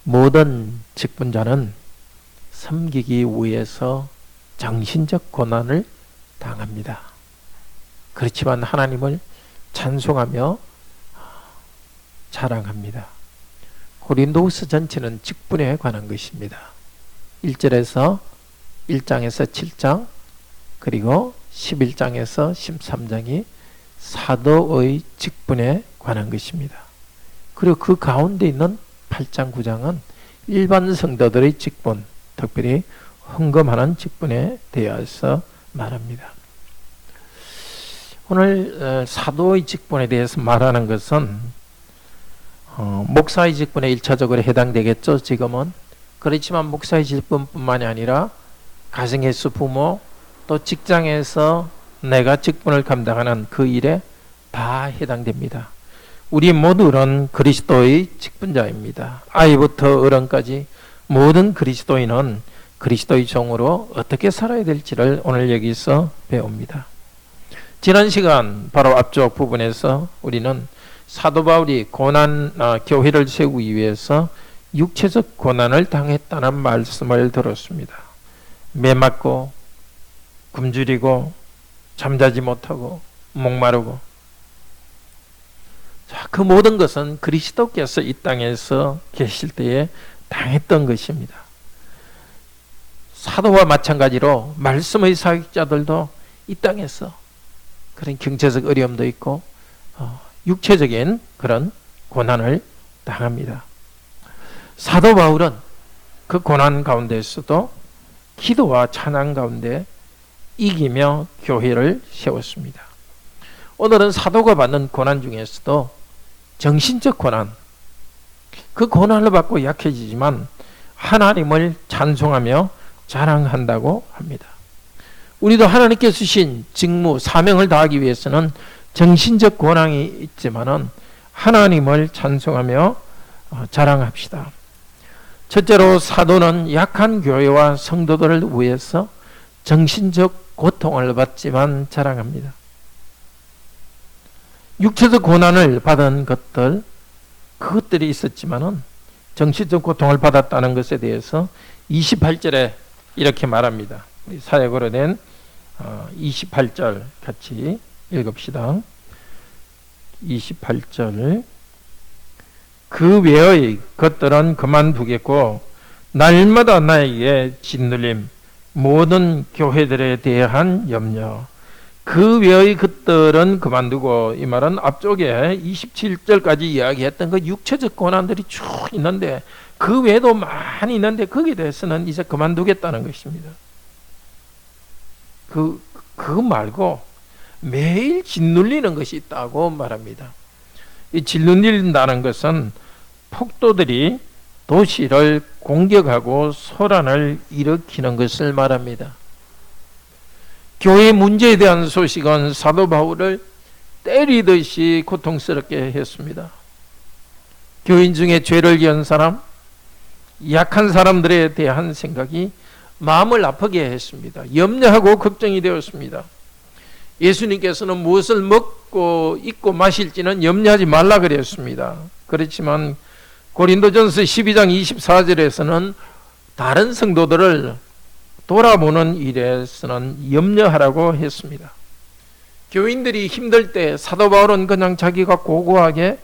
모든 직분자는 섬기기 위해서 정신적 고난을 당합니다. 그렇지만 하나님을 찬송하며 자랑합니다. 고린도후서 전체는 직분에 관한 것입니다. 1장에서 7장 그리고 11장에서 13장이 사도의 직분에 관한 것입니다. 그리고 그 가운데 있는 8장 9장은 일반 성도들의 직분, 특별히 헌금하는 직분에 대해서 말합니다. 오늘 사도의 직분에 대해서 말하는 것은 목사의 직분에 1차적으로 해당되겠죠. 지금은. 그렇지만 목사의 직분뿐만이 아니라 가정에서 부모, 또 직장에서 내가 직분을 감당하는 그 일에 다 해당됩니다. 우리 모두는 그리스도의 직분자입니다. 아이부터 어른까지 모든 그리스도인은 그리스도의 종으로 어떻게 살아야 될지를 오늘 여기서 배웁니다. 지난 시간 바로 앞쪽 부분에서 우리는 사도 바울이 교회를 세우기 위해서 육체적 고난을 당했다는 말씀을 들었습니다. 매맞고 굶주리고 잠자지 못하고 목마르고, 그 모든 것은 그리스도께서 이 땅에서 계실 때에 당했던 것입니다. 사도와 마찬가지로 말씀의 사역자들도 이 땅에서 그런 경제적 어려움도 있고 육체적인 그런 고난을 당합니다. 사도 바울은 그 고난 가운데서도 기도와 찬양 가운데 이기며 교회를 세웠습니다. 오늘은 사도가 받는 고난 중에서도 정신적 고난, 그 고난을 받고 약해지지만 하나님을 찬송하며 자랑한다고 합니다. 우리도 하나님께서 주신 직무, 사명을 다하기 위해서는 정신적 고난이 있지만은 하나님을 찬송하며 자랑합시다. 첫째로 사도는 약한 교회와 성도들을 위해서 정신적 고통을 받지만 자랑합니다. 육체적 고난을 받은 그것들이 있었지만은 정신적 고통을 받았다는 것에 대해서 28절에 이렇게 말합니다. 사역으로 된 28절 같이 읽읍시다. 28절. 그 외의 것들은 그만두겠고 날마다 나에게 짓눌림, 모든 교회들에 대한 염려. 그 외의 것들은 그만두고, 이 말은 앞쪽에 27절까지 이야기했던 그 육체적 고난들이 쭉 있는데 그 외에도 많이 있는데 거기에 대해서는 이제 그만두겠다는 것입니다. 그거 말고 매일 짓눌리는 것이 있다고 말합니다. 이 짓눌린다는 것은 폭도들이 도시를 공격하고 소란을 일으키는 것을 말합니다. 교회 문제에 대한 소식은 사도 바울을 때리듯이 고통스럽게 했습니다. 교인 중에 죄를 지은 사람, 약한 사람들에 대한 생각이 마음을 아프게 했습니다. 염려하고 걱정이 되었습니다. 예수님께서는 무엇을 먹고 입고 마실지는 염려하지 말라 그랬습니다. 그렇지만 고린도전서 12장 24절에서는 다른 성도들을 돌아보는 일에서는 염려하라고 했습니다. 교인들이 힘들 때 사도 바울은 그냥 자기가 고고하게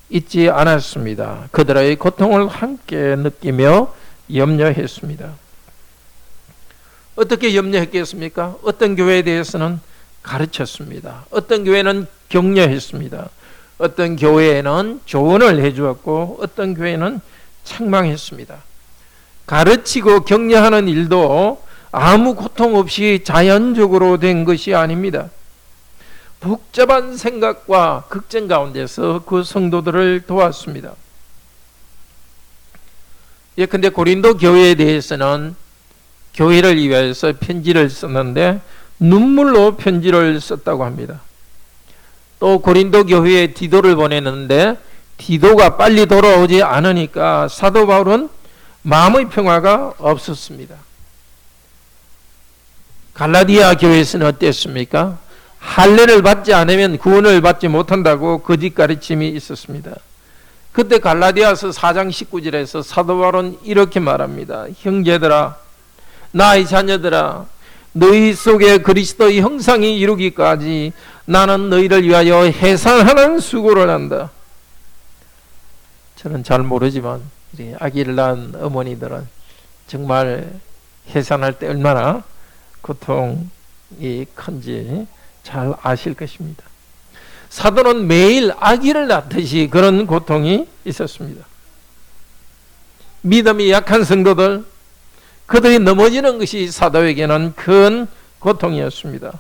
있지 않았습니다. 그들의 고통을 함께 느끼며 염려했습니다. 어떻게 염려했겠습니까? 어떤 교회에 대해서는 가르쳤습니다. 어떤 교회는 격려했습니다. 어떤 교회에는 조언을 해주었고 어떤 교회는 책망했습니다. 가르치고 격려하는 일도 아무 고통 없이 자연적으로 된 것이 아닙니다. 복잡한 생각과 걱정 가운데서 그 성도들을 도왔습니다. 예컨대 고린도 교회에 대해서는 교회를 위해서 편지를 썼는데 눈물로 편지를 썼다고 합니다. 또 고린도 교회에 디도를 보냈는데 디도가 빨리 돌아오지 않으니까 사도 바울은 마음의 평화가 없었습니다. 갈라디아 교회에서는 어땠습니까? 할례를 받지 않으면 구원을 받지 못한다고 거짓 가르침이 있었습니다. 그때 갈라디아서 4장 19절에서 사도 바울은 이렇게 말합니다. 형제들아, 나의 자녀들아, 너희 속에 그리스도의 형상이 이루기까지 나는 너희를 위하여 해산하는 수고를 한다. 저는 잘 모르지만 아기를 낳은 어머니들은 정말 해산할 때 얼마나 고통이 큰지 잘 아실 것입니다. 사도는 매일 아기를 낳듯이 그런 고통이 있었습니다. 믿음이 약한 성도들, 그들이 넘어지는 것이 사도에게는 큰 고통이었습니다.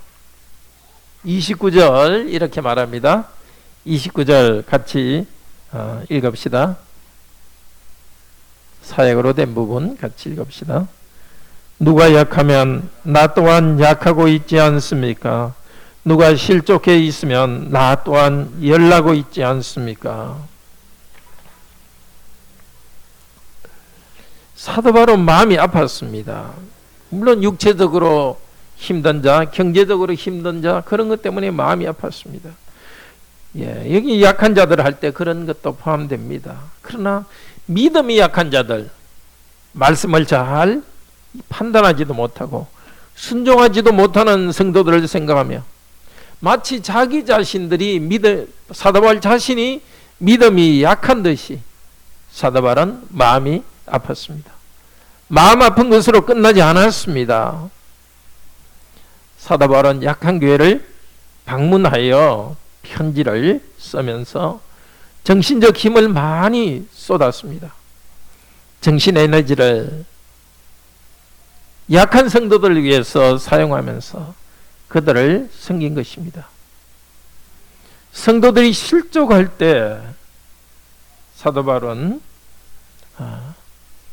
29절 이렇게 말합니다. 29절 같이 읽읍시다. 사역으로 된 부분 같이 읽읍시다. 누가 약하면 나 또한 약하고 있지 않습니까? 누가 실족해 있으면 나 또한 열나고 있지 않습니까? 사도 바울은 마음이 아팠습니다. 물론 육체적으로 힘든 자, 경제적으로 힘든 자, 그런 것 때문에 마음이 아팠습니다. 예, 여기 약한 자들 할 때 그런 것도 포함됩니다. 그러나 믿음이 약한 자들, 말씀을 잘 판단하지도 못하고 순종하지도 못하는 성도들을 생각하며 마치 자기 자신들이 사도 바울 자신이 믿음이 약한 듯이 사도 바울은 마음이 아팠습니다. 마음 아픈 것으로 끝나지 않았습니다. 사도 바울은 약한 교회를 방문하여 편지를 쓰면서 정신적 힘을 많이 쏟았습니다. 정신 에너지를 약한 성도들을 위해서 사용하면서 그들을 섬긴 것입니다. 성도들이 실족할 때 사도 바울은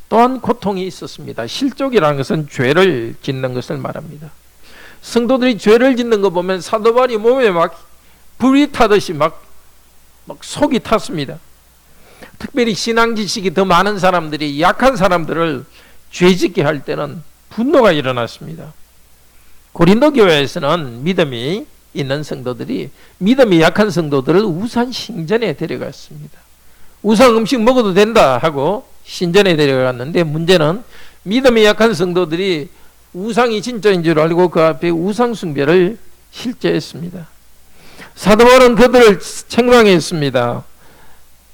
또한 고통이 있었습니다. 실족이라는 것은 죄를 짓는 것을 말합니다. 성도들이 죄를 짓는 거 보면 사도 바울이 몸에 막 불이 타듯이 막 속이 탔습니다. 특별히 신앙 지식이 더 많은 사람들이 약한 사람들을 죄짓게 할 때는 분노가 일어났습니다. 고린도 교회에서는 믿음이 있는 성도들이 믿음이 약한 성도들을 우상 신전에 데려갔습니다. 우상 음식 먹어도 된다 하고 신전에 데려갔는데 문제는 믿음이 약한 성도들이 우상이 진짜인 줄 알고 그 앞에 우상 숭배를 실제했습니다. 사도 바울은 그들을 책망했습니다.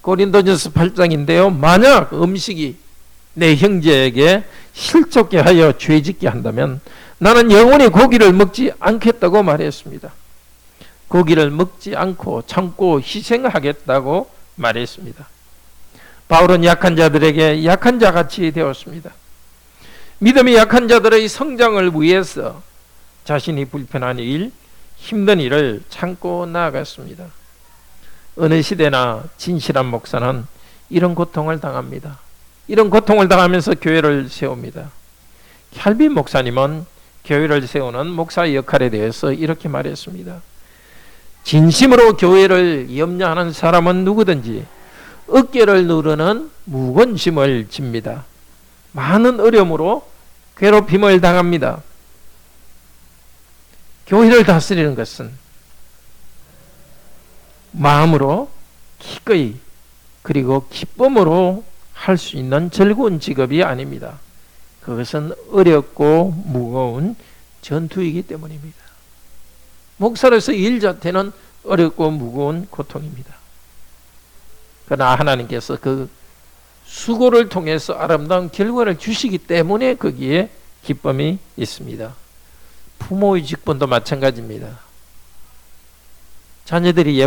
고린도전서 8장인데요. 만약 음식이 내 형제에게 실족게 하여 죄짓게 한다면 나는 영원히 고기를 먹지 않겠다고 말했습니다. 고기를 먹지 않고 참고 희생하겠다고 말했습니다. 바울은 약한 자들에게 약한 자같이 되었습니다. 믿음이 약한 자들의 성장을 위해서 자신이 불편한 일, 힘든 일을 참고 나아갔습니다. 어느 시대나 진실한 목사는 이런 고통을 당합니다. 이런 고통을 당하면서 교회를 세웁니다. 캘빈 목사님은 교회를 세우는 목사의 역할에 대해서 이렇게 말했습니다. 진심으로 교회를 염려하는 사람은 누구든지 어깨를 누르는 무거운 짐을 집니다. 많은 어려움으로 괴롭힘을 당합니다. 교회를 다스리는 것은 마음으로 기꺼이 그리고 기쁨으로 할 수 있는 즐거운 직업이 아닙니다. 그것은 어렵고 무거운 전투이기 때문입니다. 목사로서 일 자체는 어렵고 무거운 고통입니다. 그러나 하나님께서 그 수고를 통해서 아름다운 결과를 주시기 때문에 거기에 기쁨이 있습니다. 부모의 직분도 마찬가지입니다. 자녀들이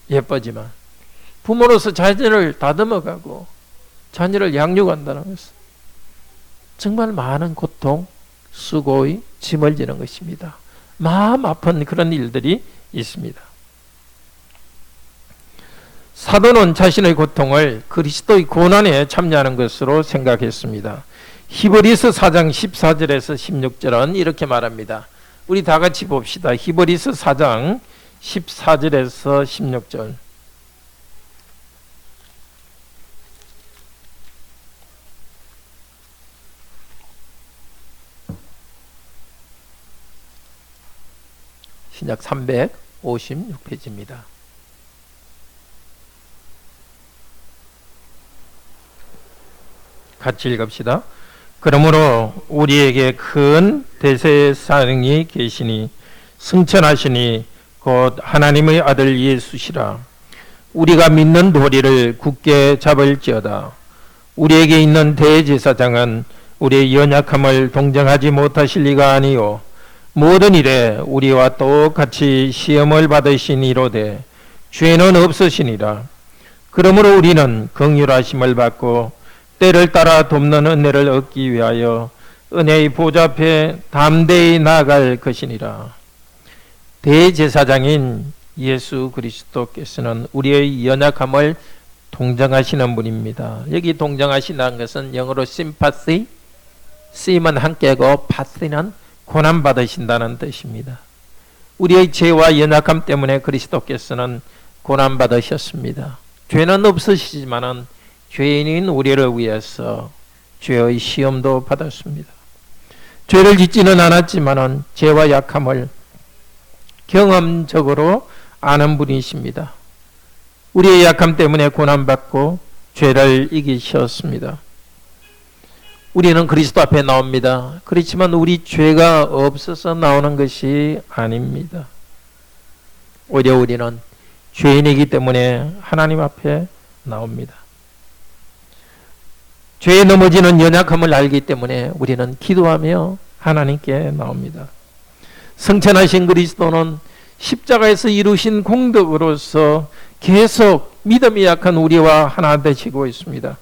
예쁘지만 부모로서 자녀를 다듬어가고 자녀를 양육한다는 것은 정말 많은 고통, 수고의 짐을 지는 것입니다. 마음 아픈 그런 일들이 있습니다. 사도는 자신의 고통을 그리스도의 고난에 참여하는 것으로 생각했습니다. 히브리서 4장 14절에서 16절은 이렇게 말합니다. 우리 다 같이 봅시다. 히브리서 4장 14절에서 16절. 신약 356페이지입니다. 같이 읽읍시다. 그러므로 우리에게 큰 대제사장이 계시니 승천하시니 곧 하나님의 아들 예수시라. 우리가 믿는 도리를 굳게 잡을지어다. 우리에게 있는 대제사장은 우리의 연약함을 동정하지 못하실 리가 아니요 모든 일에 우리와 똑같이 시험을 받으시니로되 죄는 없으시니라. 그러므로 우리는 긍휼하심을 받고 때를 따라 돕는 은혜를 얻기 위하여 은혜의 보좌 앞에 담대히 나아갈 것이니라. 대제사장인 예수 그리스도께서는 우리의 연약함을 동정하시는 분입니다. 여기 동정하신다는 것은 영어로 sympathy, sy는 함께고 pathy는 고난받으신다는 뜻입니다. 우리의 죄와 연약함 때문에 그리스도께서는 고난받으셨습니다. 죄는 없으시지만은 죄인인 우리를 위해서 죄의 시험도 받았습니다. 죄를 짓지는 않았지만은 죄와 약함을 경험적으로 아는 분이십니다. 우리의 약함 때문에 고난받고 죄를 이기셨습니다. 우리는 그리스도 앞에 나옵니다. 그렇지만 우리 죄가 없어서 나오는 것이 아닙니다. 오히려 우리는 죄인이기 때문에 하나님 앞에 나옵니다. 죄에 넘어지는 연약함을 알기 때문에 우리는 기도하며 하나님께 나옵니다. 승천하신 그리스도는 십자가에서 이루신 공덕으로서 계속 믿음이 약한 우리와 하나 되시고 있습니다.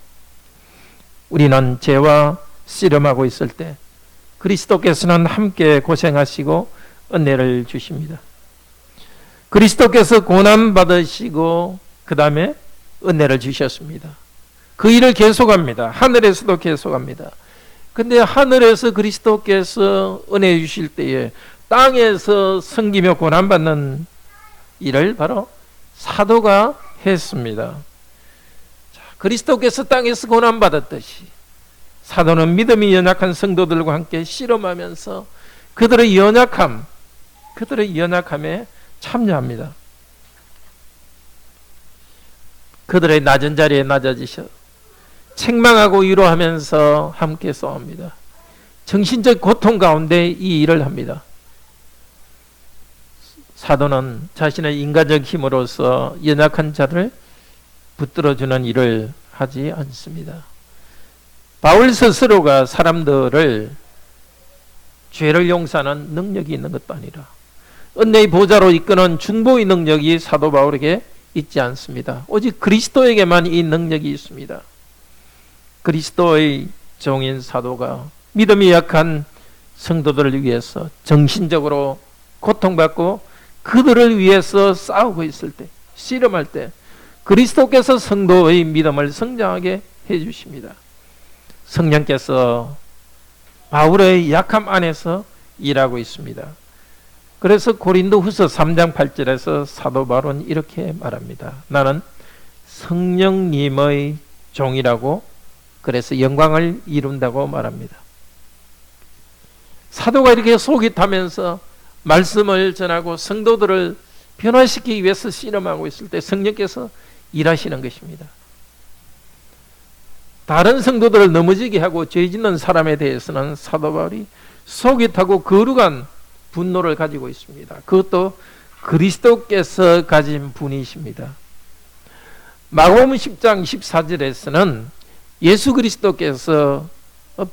우리는 죄와 씨름하고 있을 때 그리스도께서는 함께 고생하시고 은혜를 주십니다. 그리스도께서 고난받으시고 그 다음에 은혜를 주셨습니다. 그 일을 계속합니다. 하늘에서도 계속합니다. 근데 하늘에서 그리스도께서 은혜 주실 때에 땅에서 섬기며 고난받는 일을 바로 사도가 했습니다. 자, 그리스도께서 땅에서 고난받았듯이 사도는 믿음이 연약한 성도들과 함께 씨름하면서 그들의 연약함에 참여합니다. 그들의 낮은 자리에 낮아지셔 책망하고 위로하면서 함께 싸웁니다. 정신적 고통 가운데 이 일을 합니다. 사도는 자신의 인간적 힘으로서 연약한 자를 붙들어주는 일을 하지 않습니다. 바울 스스로가 사람들을 죄를 용서하는 능력이 있는 것도 아니라 은혜의 보좌로 이끄는 중보의 능력이 사도 바울에게 있지 않습니다. 오직 그리스도에게만 이 능력이 있습니다. 그리스도의 종인 사도가 믿음이 약한 성도들을 위해서 정신적으로 고통받고 그들을 위해서 싸우고 있을 때, 씨름할 때 그리스도께서 성도의 믿음을 성장하게 해주십니다. 성령께서 바울의 약함 안에서 일하고 있습니다. 그래서 고린도후서 3장 8절에서 사도 바울은 이렇게 말합니다. 나는 성령님의 종이라고 그래서 영광을 이룬다고 말합니다. 사도가 이렇게 속이 타면서 말씀을 전하고 성도들을 변화시키기 위해서 씨름하고 있을 때 성령께서 일하시는 것입니다. 다른 성도들을 넘어지게 하고 죄 짓는 사람에 대해서는 사도 바울이 속이 타고 거룩한 분노를 가지고 있습니다. 그것도 그리스도께서 가진 분이십니다. 마가복음 10장 14절에서는 예수 그리스도께서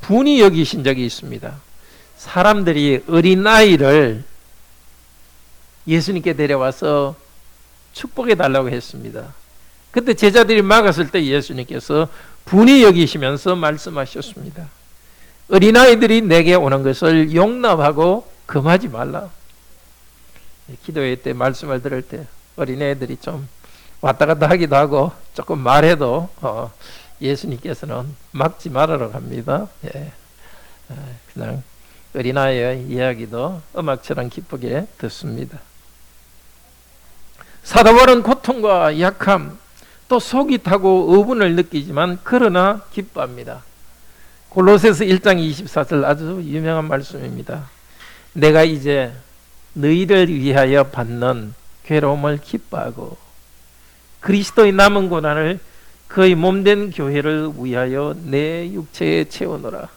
분이 여기신 적이 있습니다. 사람들이 어린아이를 예수님께 데려와서 축복해 달라고 했습니다. 그때 제자들이 막았을 때 예수님께서 분이 여기시면서 말씀하셨습니다. 어린아이들이 내게 오는 것을 용납하고 금하지 말라. 기도회 때 말씀을 들을 때 어린애들이 좀 왔다 갔다 하기도 하고 조금 말해도 예수님께서는 막지 말으라고 합니다. 예. 그냥 어린아이의 이야기도 음악처럼 기쁘게 듣습니다. 사도 바울은 고통과 약함 또 속이 타고 의분을 느끼지만 그러나 기뻐합니다. 골로새서 1장 24절 아주 유명한 말씀입니다. 내가 이제 너희를 위하여 받는 괴로움을 기뻐하고 그리스도의 남은 고난을 그의 몸된 교회를 위하여 내 육체에 채우노라.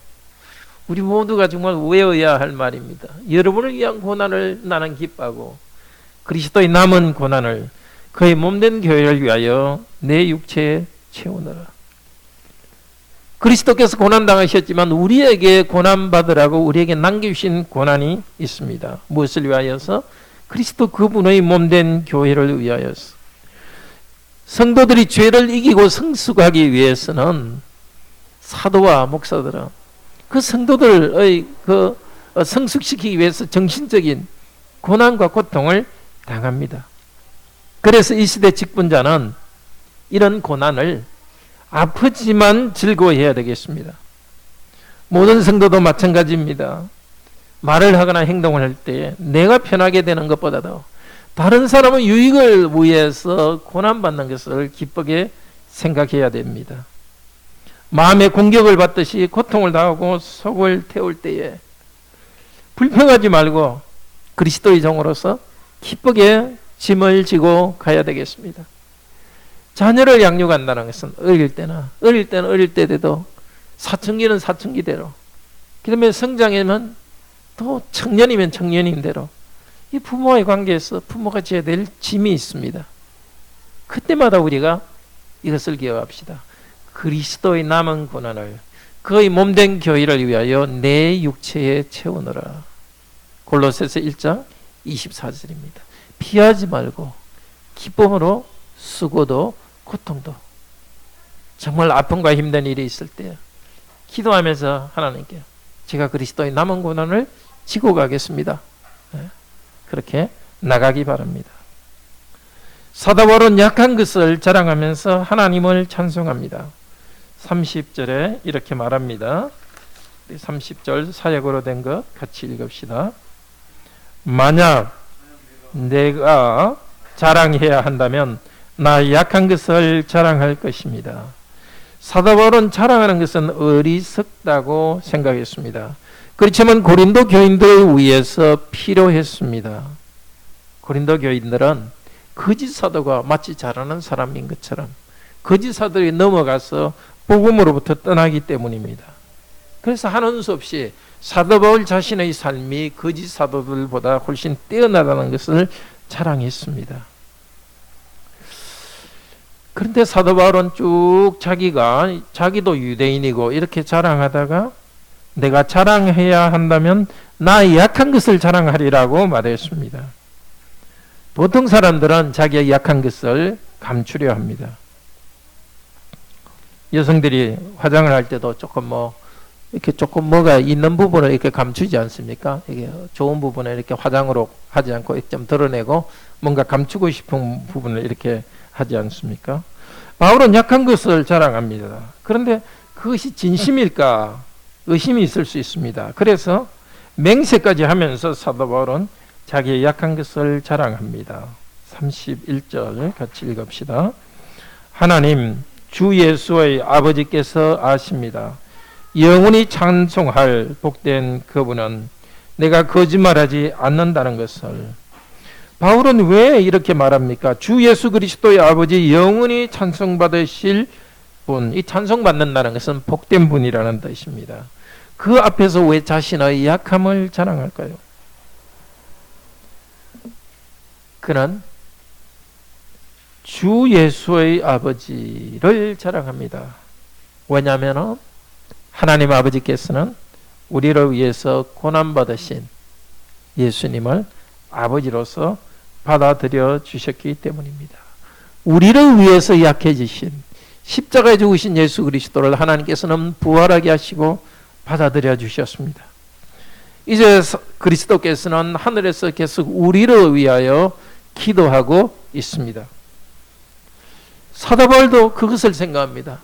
우리 모두가 정말 외워야 할 말입니다. 여러분을 위한 고난을 나는 기뻐하고 그리스도의 남은 고난을 그의 몸된 교회를 위하여 내 육체에 채우노라. 그리스도께서 고난당하셨지만 우리에게 고난받으라고 우리에게 남겨주신 고난이 있습니다. 무엇을 위하여서? 그리스도 그분의 몸된 교회를 위하여서. 성도들이 죄를 이기고 성숙하기 위해서는 사도와 목사들은 그 성도들의 성숙시키기 위해서 정신적인 고난과 고통을 당합니다. 그래서 이 시대 직분자는 이런 고난을 아프지만 즐거워해야 되겠습니다. 모든 성도도 마찬가지입니다. 말을 하거나 행동을 할 때 내가 편하게 되는 것보다도 다른 사람의 유익을 위해서 고난받는 것을 기쁘게 생각해야 됩니다. 마음의 공격을 받듯이 고통을 당하고 속을 태울 때에 불평하지 말고 그리스도의 종으로서 기쁘게 짐을 지고 가야 되겠습니다. 자녀를 양육한다는 것은 어릴 때는 어릴 때도 사춘기는 사춘기대로, 그다음에 성장이면 또 청년이면 청년인대로 이 부모와의 관계에서 부모가 져야 될 짐이 있습니다. 그때마다 우리가 이것을 기억합시다. 그리스도의 남은 고난을 그의 몸된 교회를 위하여 내 육체에 채우느라. 골로새서 1장 24절입니다. 피하지 말고 기쁨으로 수고도 고통도, 정말 아픔과 힘든 일이 있을 때 기도하면서 하나님께 제가 그리스도의 남은 고난을 지고 가겠습니다. 그렇게 나가기 바랍니다. 사도 바울은 약한 것을 자랑하면서 하나님을 찬송합니다. 30절에 이렇게 말합니다. 30절 사역으로 된 것 같이 읽읍시다. 만약 내가 자랑해야 한다면 나 약한 것을 자랑할 것입니다. 사도 바울은 자랑하는 것은 어리석다고 생각했습니다. 그렇지만 고린도 교인들을 위해서 필요했습니다. 고린도 교인들은 거짓 사도가 마치 잘하는 사람인 것처럼 거짓 사도에 넘어가서 복음으로부터 떠나기 때문입니다. 그래서 하는 수 없이 사도 바울 자신의 삶이 거짓 사도들보다 훨씬 뛰어나다는 것을 자랑했습니다. 그런데 사도 바울은 쭉 자기도 유대인이고 이렇게 자랑하다가 내가 자랑해야 한다면 나 약한 것을 자랑하리라고 말했습니다. 보통 사람들은 자기의 약한 것을 감추려 합니다. 여성들이 화장을 할 때도 이렇게 조금 뭐가 있는 부분을 이렇게 감추지 않습니까? 이게 좋은 부분을 이렇게 화장으로 하지 않고 좀 드러내고 뭔가 감추고 싶은 부분을 이렇게 하지 않습니까? 바울은 약한 것을 자랑합니다. 그런데 그것이 진심일까? 의심이 있을 수 있습니다. 그래서 맹세까지 하면서 사도 바울은 자기의 약한 것을 자랑합니다. 31절 같이 읽읍시다. 하나님 주 예수의 아버지께서 아십니다. 영원히 찬송할 복된 그분은 내가 거짓말하지 않는다는 것을. 바울은 왜 이렇게 말합니까? 주 예수 그리스도의 아버지 영원히 찬송받으실 분, 이 찬송받는다는 것은 복된 분이라는 뜻입니다. 그 앞에서 왜 자신의 약함을 자랑할까요? 그는 주 예수의 아버지를 자랑합니다. 왜냐하면 하나님 아버지께서는 우리를 위해서 고난받으신 예수님을 아버지로서 받아들여 주셨기 때문입니다. 우리를 위해서 약해지신 십자가에 죽으신 예수 그리스도를 하나님께서는 부활하게 하시고 받아들여 주셨습니다. 이제 그리스도께서는 하늘에서 계속 우리를 위하여 기도하고 있습니다. 사도 바울도 그것을 생각합니다.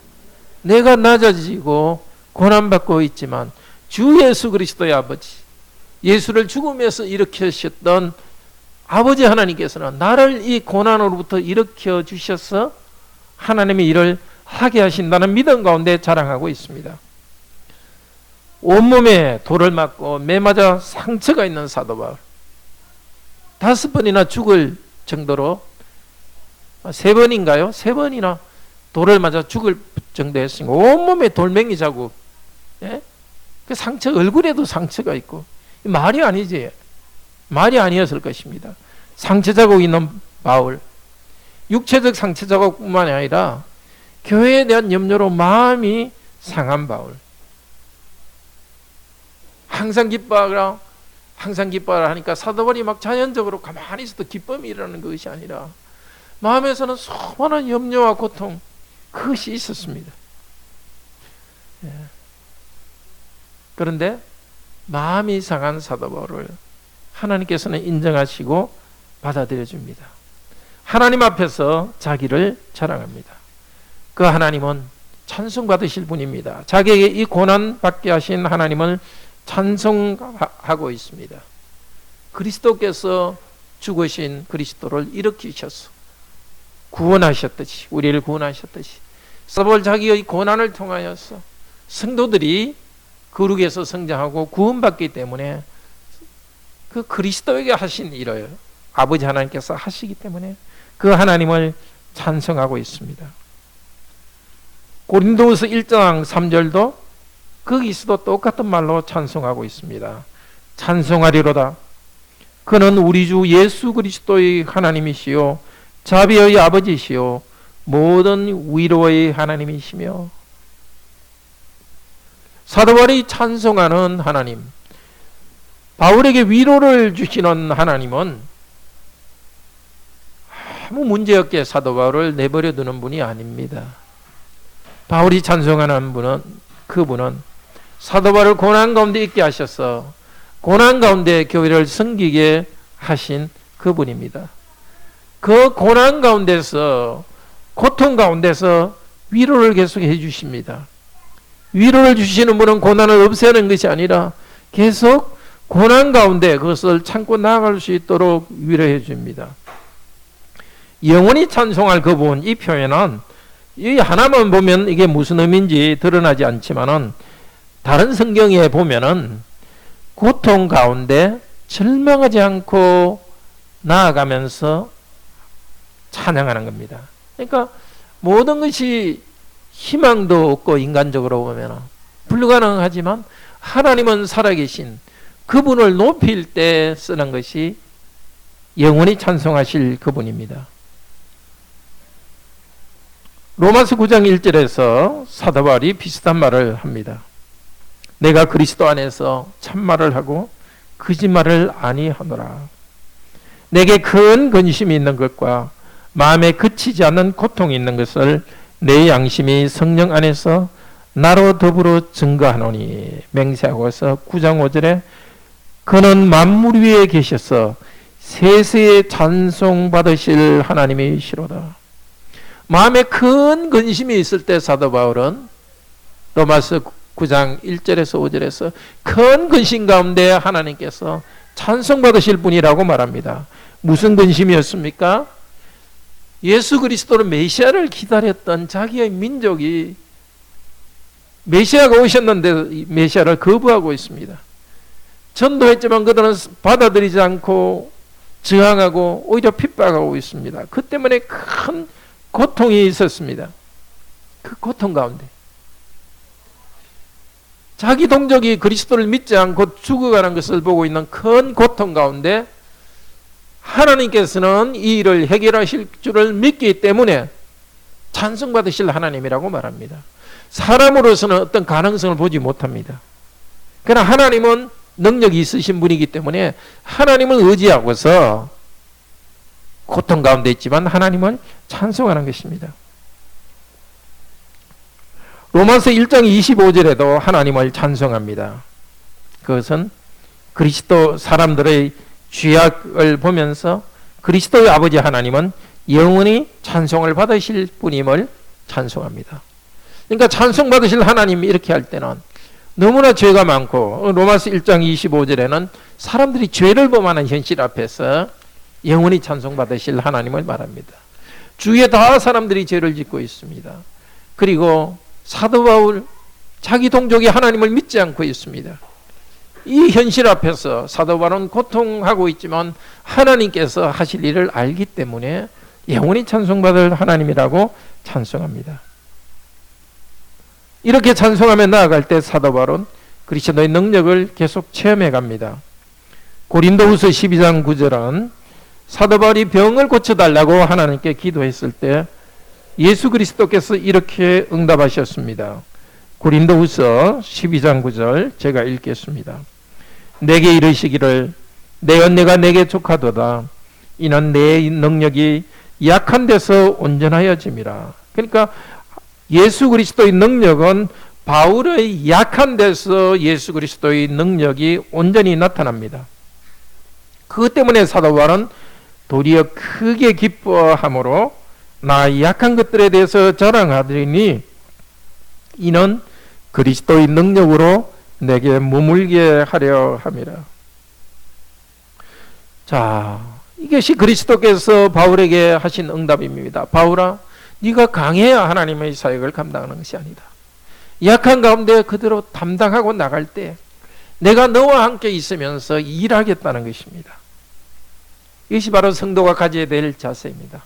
내가 낮아지고 고난받고 있지만 주 예수 그리스도의 아버지, 예수를 죽음에서 일으키셨던 아버지 하나님께서는 나를 이 고난으로부터 일으켜 주셔서 하나님의 일을 하게 하신다는 믿음 가운데 자랑하고 있습니다. 온몸에 돌을 맞고 매 맞아 상처가 있는 사도 바울, 5번이나 죽을 정도로 3번인가요? 3번이나 돌을 맞아 죽을 정도였으니까 온몸에 돌멩이 자국, 예? 그 상처, 얼굴에도 상처가 있고, 말이 아니지. 말이 아니었을 것입니다. 상처 자국 있는 바울, 육체적 상처 자국뿐만 아니라 교회에 대한 염려로 마음이 상한 바울. 항상 기뻐하라, 항상 기뻐하라 하니까 사도 바울이 막 자연적으로 가만히 있어도 기쁨이 일어나는 것이 아니라 마음에서는 수많은 염려와 고통, 그것이 있었습니다. 예. 그런데 마음이 상한 사도 바울을 하나님께서는 인정하시고 받아들여 줍니다. 하나님 앞에서 자기를 자랑합니다. 그 하나님은 찬송받으실 분입니다. 자기에게 이 고난 받게 하신 하나님을 찬송하고 있습니다. 그리스도께서 죽으신 그리스도를 일으키셔서 구원하셨듯이, 우리를 구원하셨듯이 사도 바울 자기의 고난을 통하여서 성도들이 거룩에서 성장하고 구원받기 때문에 그 그리스도에게 하신 일을 아버지 하나님께서 하시기 때문에 그 하나님을 찬송하고 있습니다. 고린도후서 1장 3절도 거기서도 똑같은 말로 찬송하고 있습니다. 찬송하리로다. 그는 우리 주 예수 그리스도의 하나님이시요 자비의 아버지시요 모든 위로의 하나님이시며. 사도 바울이 찬송하는 하나님, 바울에게 위로를 주시는 하나님은 아무 문제없게 사도 바울을 내버려 두는 분이 아닙니다. 바울이 찬송하는 분은, 그분은 사도 바울을 고난 가운데 있게 하셔서 고난 가운데 교회를 섬기게 하신 그분입니다. 그 고난 가운데서, 고통 가운데서 위로를 계속 해주십니다. 위로를 주시는 분은 고난을 없애는 것이 아니라 계속 고난 가운데 그것을 참고 나아갈 수 있도록 위로해 줍니다. 영원히 찬송할 그분, 이 표현은 이 하나만 보면 이게 무슨 의미인지 드러나지 않지만은 다른 성경에 보면은 고통 가운데 절망하지 않고 나아가면서 찬양하는 겁니다. 그러니까 모든 것이 희망도 없고 인간적으로 보면 불가능하지만 하나님은 살아계신 그분을 높일 때 쓰는 것이 영원히 찬송하실 그분입니다. 로마서 9장 1절에서 사도 바울이 비슷한 말을 합니다. 내가 그리스도 안에서 참말을 하고 거짓말을 아니하노라. 내게 큰 근심이 있는 것과 마음에 그치지 않는 고통이 있는 것을 내 양심이 성령 안에서 나로 더불어 증거하노니. 맹세하고서 9장 5절에 그는 만물 위에 계셔서 세세에 찬송받으실 하나님이시로다. 마음에 큰 근심이 있을 때 사도 바울은 로마서 9장 1절에서 5절에서 큰 근심 가운데 하나님께서 찬송받으실 분이라고 말합니다. 무슨 근심이었습니까? 예수 그리스도를 메시아를 기다렸던 자기의 민족이 메시아가 오셨는데 메시아를 거부하고 있습니다. 전도했지만 그들은 받아들이지 않고 저항하고 오히려 핍박하고 있습니다. 그 때문에 큰 고통이 있었습니다. 그 고통 가운데 자기 동족이 그리스도를 믿지 않고 죽어가는 것을 보고 있는 큰 고통 가운데 하나님께서는 이 일을 해결하실 줄을 믿기 때문에 찬송받으실 하나님이라고 말합니다. 사람으로서는 어떤 가능성을 보지 못합니다. 그러나 하나님은 능력이 있으신 분이기 때문에 하나님을 의지하고서 고통 가운데 있지만 하나님을 찬송하는 것입니다. 로마서 1장 25절에도 하나님을 찬송합니다. 그것은 그리스도 사람들의 죄악을 보면서 그리스도의 아버지 하나님은 영원히 찬송을 받으실 분임을 찬송합니다. 그러니까 찬송받으실 하나님 이렇게 할 때는 너무나 죄가 많고 로마서 1장 25절에는 사람들이 죄를 범하는 현실 앞에서 영원히 찬송받으실 하나님을 말합니다. 주위에 다 사람들이 죄를 짓고 있습니다. 그리고 사도 바울 자기 동족이 하나님을 믿지 않고 있습니다. 이 현실 앞에서 사도 바울은 고통하고 있지만 하나님께서 하실 일을 알기 때문에 영원히 찬송받을 하나님이라고 찬송합니다. 이렇게 찬송하며 나아갈 때 사도 바울은 그리스도의 능력을 계속 체험해 갑니다. 고린도후서 12장 9절은 사도 바울이 병을 고쳐달라고 하나님께 기도했을 때 예수 그리스도께서 이렇게 응답하셨습니다. 고린도후서 12장 9절 제가 읽겠습니다. 내게 이르시기를 내 은혜가 내게 족하도다. 이는 내 능력이 약한 데서 온전하여짐이라. 그러니까 예수 그리스도의 능력은 바울의 약한 데서 예수 그리스도의 능력이 온전히 나타납니다. 그것 때문에 사도 바울은 도리어 크게 기뻐함으로 나 약한 것들에 대해서 자랑하더니 이는 그리스도의 능력으로 내게 머물게 하려 함이라. 자, 이것이 그리스도께서 바울에게 하신 응답입니다. 바울아, 네가 강해야 하나님의 사역을 감당하는 것이 아니다. 약한 가운데 그대로 담당하고 나갈 때 내가 너와 함께 있으면서 일하겠다는 것입니다. 이것이 바로 성도가 가져야 될 자세입니다.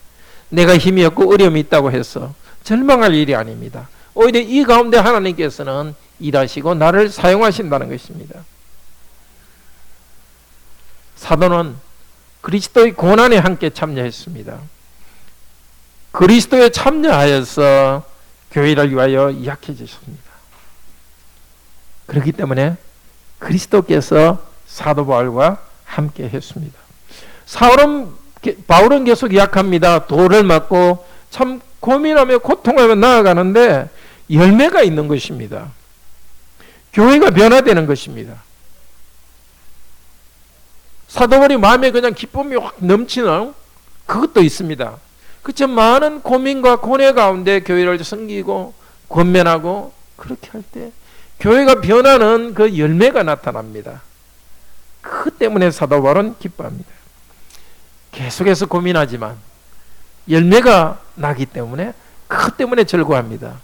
내가 힘이 없고 어려움이 있다고 해서 절망할 일이 아닙니다. 오히려 이 가운데 하나님께서는 일하시고 나를 사용하신다는 것입니다. 사도는 그리스도의 고난에 함께 참여했습니다. 그리스도에 참여하여서 교회를 위하여 약해지셨습니다. 그렇기 때문에 그리스도께서 사도 바울과 함께 했습니다. 바울은 계속 약합니다. 돌을 맞고 참 고민하며 고통하며 나아가는데 열매가 있는 것입니다. 교회가 변화되는 것입니다. 사도 바울이 마음에 그냥 기쁨이 확 넘치는 그것도 있습니다. 그쵸? 많은 고민과 고뇌 가운데 교회를 섬기고 권면하고 그렇게 할 때 교회가 변하는 그 열매가 나타납니다. 그것 때문에 사도 바울은 기뻐합니다. 계속해서 고민하지만 열매가 나기 때문에 그것 때문에 즐거워합니다.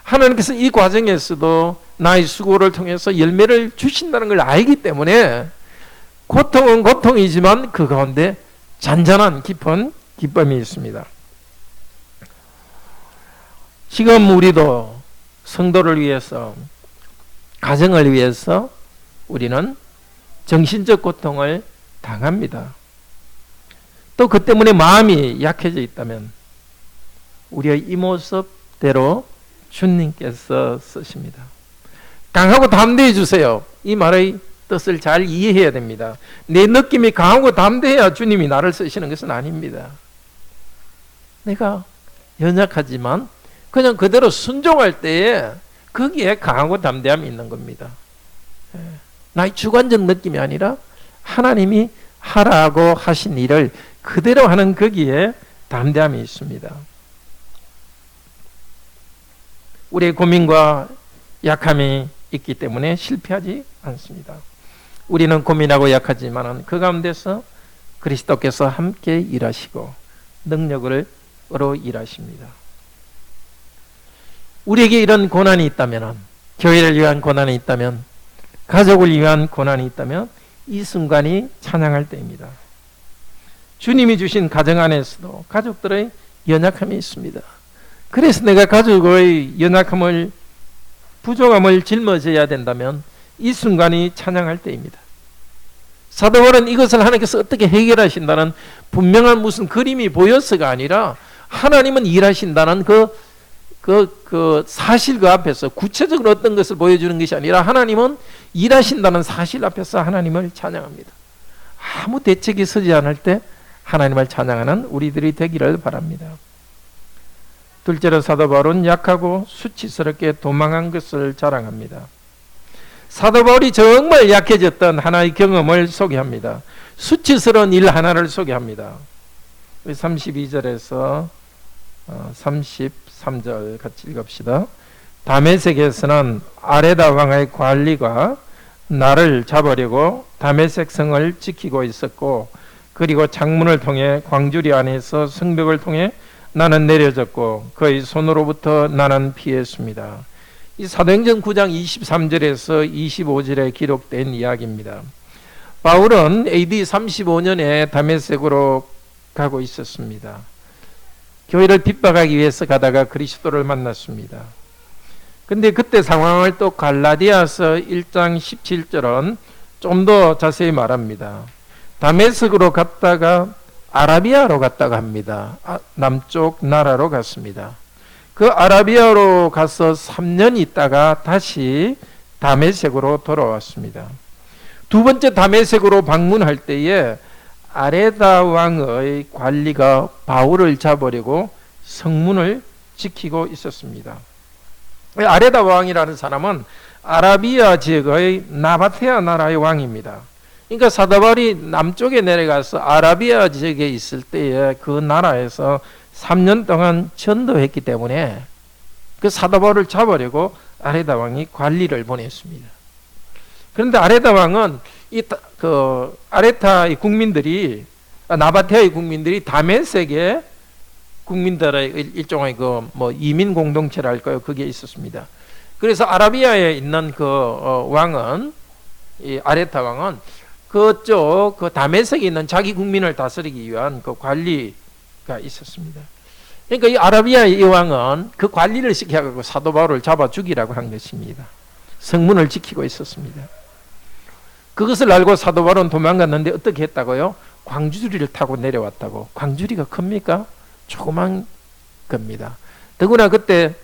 하나님께서 이 과정에서도 나의 수고를 통해서 열매를 주신다는 걸 알기 때문에 고통은 고통이지만 그 가운데 잔잔한 깊은 기쁨이 있습니다. 지금 우리도 성도를 위해서, 가정을 위해서 우리는 정신적 고통을 당합니다. 또 그 때문에 마음이 약해져 있다면 우리의 이 모습대로 주님께서 쓰십니다. 강하고 담대해 주세요. 이 말의 뜻을 잘 이해해야 됩니다. 내 느낌이 강하고 담대해야 주님이 나를 쓰시는 것은 아닙니다. 내가 연약하지만 그냥 그대로 순종할 때에 거기에 강하고 담대함이 있는 겁니다. 나의 주관적 느낌이 아니라 하나님이 하라고 하신 일을 그대로 하는 거기에 담대함이 있습니다. 우리의 고민과 약함이 있기 때문에 실패하지 않습니다. 우리는 고민하고 약하지만 그 가운데서 그리스도께서 함께 일하시고 능력으로 일하십니다. 우리에게 이런 고난이 있다면, 교회를 위한 고난이 있다면, 가족을 위한 고난이 있다면 이 순간이 찬양할 때입니다. 주님이 주신 가정 안에서도 가족들의 연약함이 있습니다. 그래서 내가 가족의 연약함을, 부족함을 짊어져야 된다면 이 순간이 찬양할 때입니다. 사도 바울은 이것을 하나님께서 어떻게 해결하신다는 분명한 무슨 그림이 보여서가 아니라 하나님은 일하신다는 그 사실 그 앞에서 구체적으로 어떤 것을 보여주는 것이 아니라 하나님은 일하신다는 사실 앞에서 하나님을 찬양합니다. 아무 대책이 서지 않을 때 하나님을 찬양하는 우리들이 되기를 바랍니다. 둘째로 사도 바울은 약하고 수치스럽게 도망한 것을 자랑합니다. 사도 바울이 정말 약해졌던 하나의 경험을 소개합니다. 수치스러운 일 하나를 소개합니다. 32절에서 33절 같이 읽읍시다. 다메섹에서는 아레다 왕의 관리가 나를 잡으려고 다메섹 성을 지키고 있었고, 그리고 창문을 통해 광주리 안에서 성벽을 통해 나는 내려졌고 그의 손으로부터 나는 피했습니다. 이 사도행전 9장 23절에서 25절에 기록된 이야기입니다. 바울은 AD 35년에 다메섹으로 가고 있었습니다. 교회를 핍박하기 위해서 가다가 그리스도를 만났습니다. 근데 그때 상황을 또 갈라디아서 1장 17절은 좀 더 자세히 말합니다. 다메섹으로 갔다가 아라비아로 갔다가 합니다. 남쪽 나라로 갔습니다. 그 아라비아로 가서 3년 있다가 다시 다메섹으로 돌아왔습니다. 두 번째 다메섹으로 방문할 때에 아레다 왕의 관리가 바울을 잡으려고 성문을 지키고 있었습니다. 아레다 왕이라는 사람은 아라비아 지역의 나바테아 나라의 왕입니다. 그러니까 사도 바울이 남쪽에 내려가서 아라비아 지역에 있을 때에 그 나라에서 3년 동안 전도했기 때문에 그 사도 바울을 잡으려고 아레다 왕이 관리를 보냈습니다. 그런데 아레다 왕은 아레타의 국민들이, 나바테아의 국민들이 다메섹의 국민들의 일종의 이민 공동체랄까요? 그게 있었습니다. 그래서 아라비아에 있는 왕은, 이 아레타 왕은 그쪽 다메섹에 있는 자기 국민을 다스리기 위한 그 관리가 있었습니다. 그러니까 이 아라비아의 이 왕은 그 관리를 시켜가지고 사도 바울을 잡아 죽이라고 한 것입니다. 성문을 지키고 있었습니다. 그것을 알고 사도 바울은 도망갔는데 어떻게 했다고요? 광주리를 타고 내려왔다고. 광주리가 큽니까? 조그만 겁니다. 더구나 그때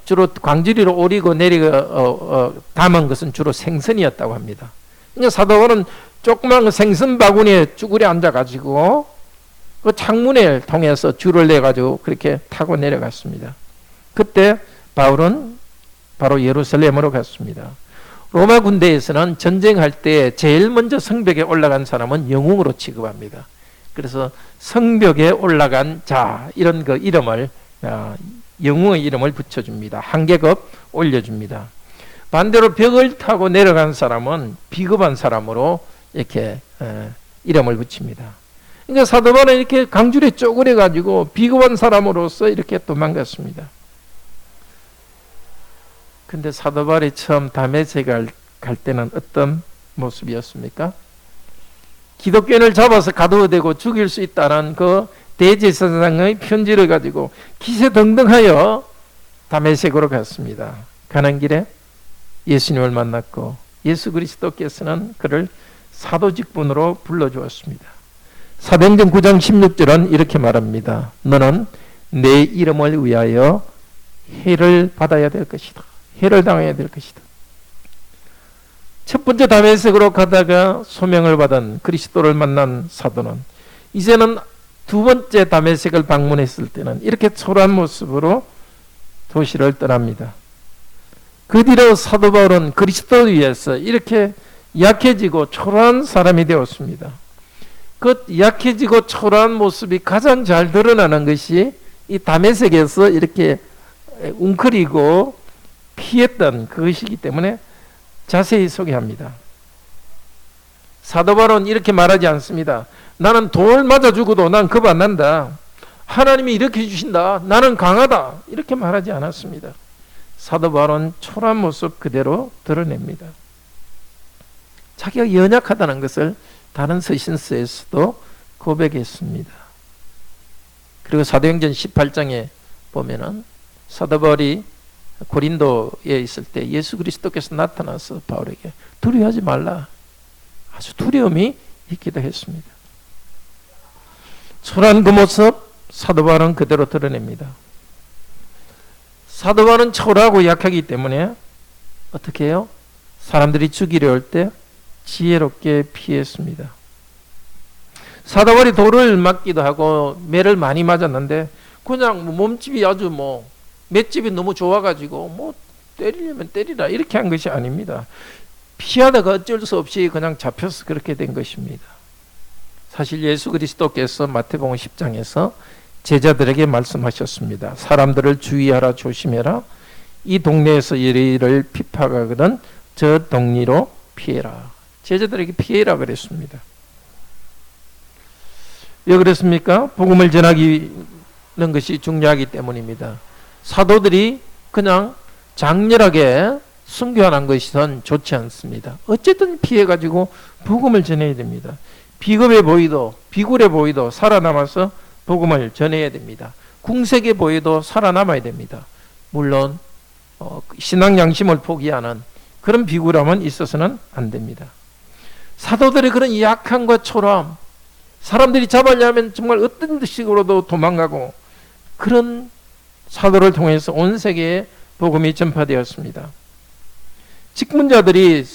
주로 광주리로 오리고 내리고 담은 것은 주로 생선이었다고 합니다. 그러니까 사도 바울은 조그만 생선 바구니에 쭈그려 앉아가지고 그 창문을 통해서 줄을 내가지고 그렇게 타고 내려갔습니다. 그때 바울은 바로 예루살렘으로 갔습니다. 로마 군대에서는 전쟁할 때 제일 먼저 성벽에 올라간 사람은 영웅으로 취급합니다. 그래서 성벽에 올라간 자, 이런 그 이름을, 영웅의 이름을 붙여줍니다. 한 계급 올려줍니다. 반대로 벽을 타고 내려간 사람은 비겁한 사람으로 이렇게 이름을 붙입니다. 그러니까 사도 바울은 이렇게 강줄에 쪼그려 가지고 비겁한 사람으로서 이렇게 도망갔습니다. 근데 사도 바울이 처음 다메섹을 갈 때는 어떤 모습이었습니까? 기독교인을 잡아서 가두어대고 죽일 수 있다는 그 대제사장의 편지를 가지고 기세등등하여 다메섹으로 갔습니다. 가는 길에 예수님을 만났고 예수 그리스도께서는 그를 사도직분으로 불러주었습니다. 사도행전 9장 16절은 이렇게 말합니다. 너는 내 이름을 위하여 해를 받아야 될 것이다. 해를 당해야 될 것이다. 첫 번째 다메섹으로 가다가 소명을 받은 그리스도를 만난 사도는 이제는 두 번째 다메섹을 방문했을 때는 이렇게 초라한 모습으로 도시를 떠납니다. 그 뒤로 사도 바울은 그리스도를 위해서 이렇게 약해지고 초라한 사람이 되었습니다. 그 약해지고 초라한 모습이 가장 잘 드러나는 것이 이 다메섹에서 이렇게 웅크리고 피했던 그것이기 때문에 자세히 소개합니다. 사도 바울은 이렇게 말하지 않습니다. 나는 돌 맞아 죽어도 난 겁 안 난다. 하나님이 이렇게 해주신다. 나는 강하다. 이렇게 말하지 않았습니다. 사도 바울은 초라한 모습 그대로 드러냅니다. 자기가 연약하다는 것을 다른 서신서에서도 고백했습니다. 그리고 사도행전 18장에 보면은 사도 바울이 고린도에 있을 때 예수 그리스도께서 나타나서 바울에게 두려워하지 말라. 아주 두려움이 있기도 했습니다. 초라한 그 모습 사도 바울은 그대로 드러냅니다. 사도 바울은 초라하고 약하기 때문에 어떻게 해요? 사람들이 죽이려 할 때 지혜롭게 피했습니다. 사도 바울이 돌을 맞기도 하고 매를 많이 맞았는데 그냥 몸집이 아주 맷집이 너무 좋아가지고 때리려면 때리라 이렇게 한 것이 아닙니다. 피하다가 어쩔 수 없이 그냥 잡혀서 그렇게 된 것입니다. 사실 예수 그리스도께서 마태복음 10장에서 제자들에게 말씀하셨습니다. 사람들을 주의하라 조심해라. 이 동네에서 이를 핍박하거든 저 동리로 피해라. 제자들에게 피해라 그랬습니다. 왜 그랬습니까? 복음을 전하기는 것이 중요하기 때문입니다. 사도들이 그냥 장렬하게 순교하는 것은 좋지 않습니다. 어쨌든 피해가지고 복음을 전해야 됩니다. 비겁해 보이도 비굴해 보이도 살아남아서 복음을 전해야 됩니다. 궁색해 보이도 살아남아야 됩니다. 물론 신앙 양심을 포기하는 그런 비굴함은 있어서는 안 됩니다. 사도들의 그런 약함과 초라함, 사람들이 잡으려면 정말 어떤 식으로도 도망가고, 그런 사도를 통해서 온 세계에 복음이 전파되었습니다. 직문자들이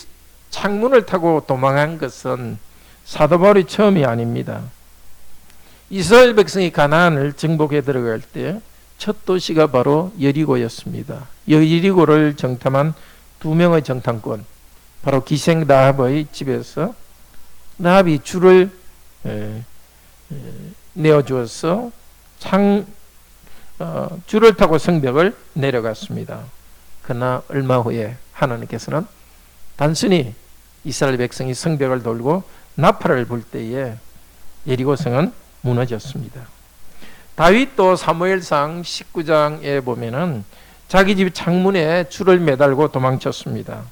창문을 타고 도망한 것은 사도 바울이 처음이 아닙니다. 이스라엘 백성이 가나안을 정복해 들어갈 때 첫 도시가 바로 여리고였습니다. 여리고를 정탐한 2명의 정탐꾼, 바로 기생 라합의 집에서 라합이 줄을 내어주어서 줄을 타고 성벽을 내려갔습니다. 그러나 얼마 후에 하나님께서는 단순히 이스라엘 백성이 성벽을 돌고 나팔을 불 때에 여리고성은 무너졌습니다. 다윗도 사무엘상 19장에 보면은 자기 집 창문에 줄을 매달고 도망쳤습니다.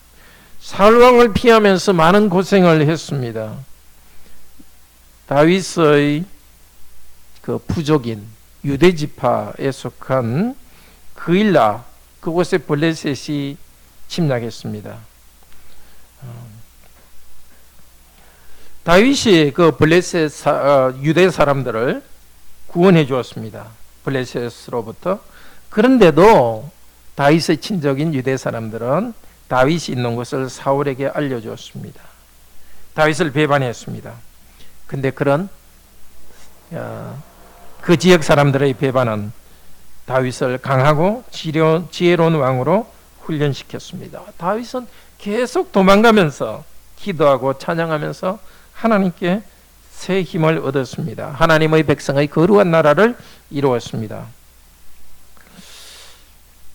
사울 왕을 피하면서 많은 고생을 했습니다. 다윗의 그 부족인 유대 지파에 속한 그일라, 그곳에 블레셋이 침략했습니다. 다윗이 그 블레셋 유대 사람들을 구원해 주었습니다. 블레셋으로부터. 그런데도 다윗의 친족인 유대 사람들은 다윗이 있는 곳을 사울에게 알려주었습니다. 다윗을 배반했습니다. 근데 그런 그 지역 사람들의 배반은 다윗을 강하고 지혜로운 왕으로 훈련시켰습니다. 다윗은 계속 도망가면서 기도하고 찬양하면서 하나님께 새 힘을 얻었습니다. 하나님의 백성의 거룩한 나라를 이루었습니다.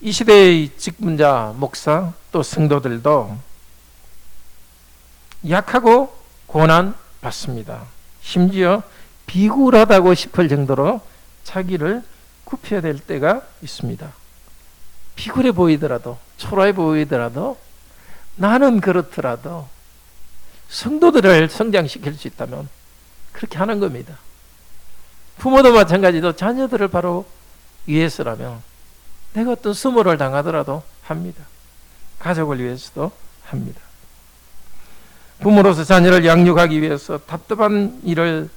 이 시대의 직분자, 목사, 또 성도들도 약하고 고난 받습니다. 심지어 비굴하다고 싶을 정도로 자기를 굽혀야 될 때가 있습니다. 비굴해 보이더라도, 초라해 보이더라도, 나는 그렇더라도 성도들을 성장시킬 수 있다면 그렇게 하는 겁니다. 부모도 마찬가지로 자녀들을 바로 위해서라면 내가 어떤 수모를 당하더라도 합니다. 가족을 위해서도 합니다. 부모로서 자녀를 양육하기 위해서 답답한 일을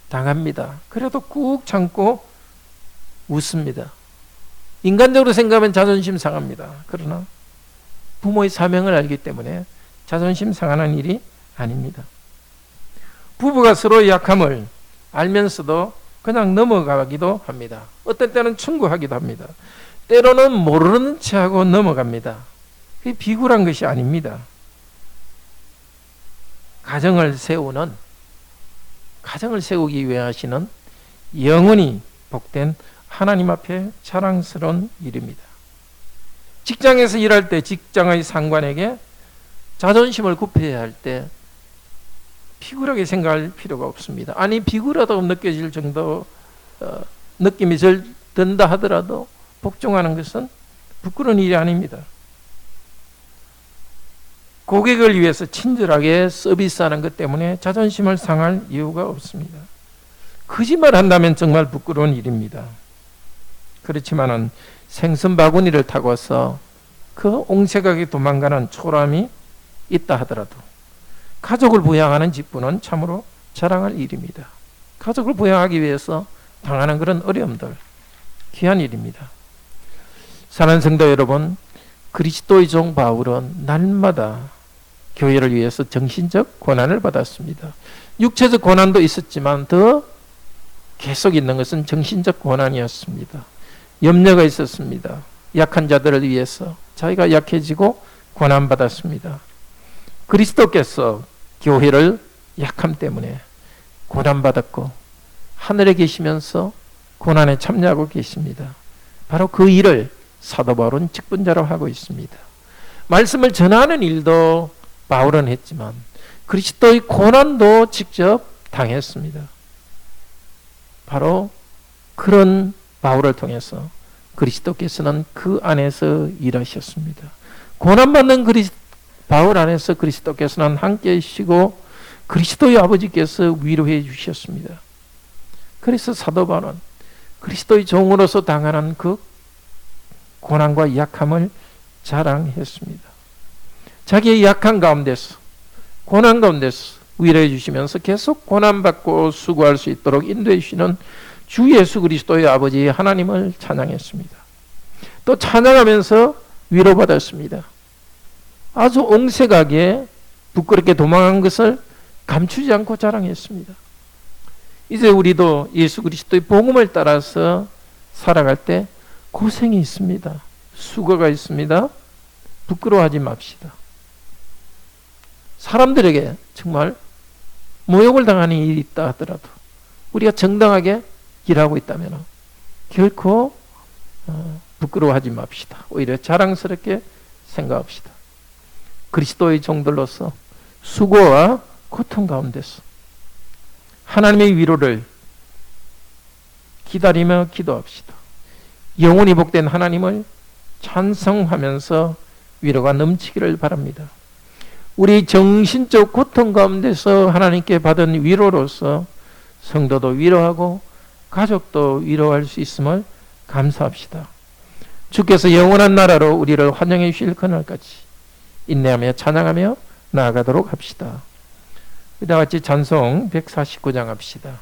당합니다. 그래도 꾹 참고 웃습니다. 인간적으로 생각하면 자존심 상합니다. 그러나 부모의 사명을 알기 때문에 자존심 상하는 일이 아닙니다. 부부가 서로의 약함을 알면서도 그냥 넘어가기도 합니다. 어떤 때는 충고하기도 합니다. 때로는 모르는 체하고 넘어갑니다. 그게 비굴한 것이 아닙니다. 가정을 세우기 위해 하시는 영원히 복된 하나님 앞에 자랑스러운 일입니다. 직장에서 일할 때 직장의 상관에게 자존심을 굽혀야 할 때 비굴하게 생각할 필요가 없습니다. 아니, 비굴하다고 느껴질 정도 느낌이 든다 하더라도 복종하는 것은 부끄러운 일이 아닙니다. 고객을 위해서 친절하게 서비스하는 것 때문에 자존심을 상할 이유가 없습니다. 거짓말 한다면 정말 부끄러운 일입니다. 그렇지만은 생선 바구니를 타고서 그 옹색하게 도망가는 초람이 있다 하더라도 가족을 부양하는 직분은 참으로 자랑할 일입니다. 가족을 부양하기 위해서 당하는 그런 어려움들, 귀한 일입니다. 사랑하는 성도 여러분, 그리스도의 종 바울은 날마다 교회를 위해서 정신적 고난을 받았습니다. 육체적 고난도 있었지만 더 계속 있는 것은 정신적 고난이었습니다. 염려가 있었습니다. 약한 자들을 위해서 자기가 약해지고 고난받았습니다. 그리스도께서 교회를 약함 때문에 고난받았고 하늘에 계시면서 고난에 참여하고 계십니다. 바로 그 일을 사도 바울은 직분자로 하고 있습니다. 말씀을 전하는 일도 바울은 했지만 그리스도의 고난도 직접 당했습니다. 바로 그런 바울을 통해서 그리스도께서는 그 안에서 일하셨습니다. 고난받는 바울 안에서 그리스도께서는 함께 계시고 그리스도의 아버지께서 위로해 주셨습니다. 그래서 사도 바울은 그리스도의 종으로서 당하는 그 고난과 약함을 자랑했습니다. 자기의 약한 가운데서, 고난 가운데서 위로해 주시면서 계속 고난받고 수고할 수 있도록 인도해 주시는 주 예수 그리스도의 아버지 하나님을 찬양했습니다. 또 찬양하면서 위로받았습니다. 아주 옹색하게 부끄럽게 도망한 것을 감추지 않고 자랑했습니다. 이제 우리도 예수 그리스도의 복음을 따라서 살아갈 때 고생이 있습니다. 수고가 있습니다. 부끄러워하지 맙시다. 사람들에게 정말 모욕을 당하는 일이 있다 하더라도 우리가 정당하게 일하고 있다면 결코 부끄러워하지 맙시다. 오히려 자랑스럽게 생각합시다. 그리스도의 종들로서 수고와 고통 가운데서 하나님의 위로를 기다리며 기도합시다. 영원히 복된 하나님을 찬송하면서 위로가 넘치기를 바랍니다. 우리 정신적 고통 가운데서 하나님께 받은 위로로서 성도도 위로하고 가족도 위로할 수 있음을 감사합시다. 주께서 영원한 나라로 우리를 환영해 주실 그날까지 인내하며 찬양하며 나아가도록 합시다. 이와 같이 찬송 149장 합시다.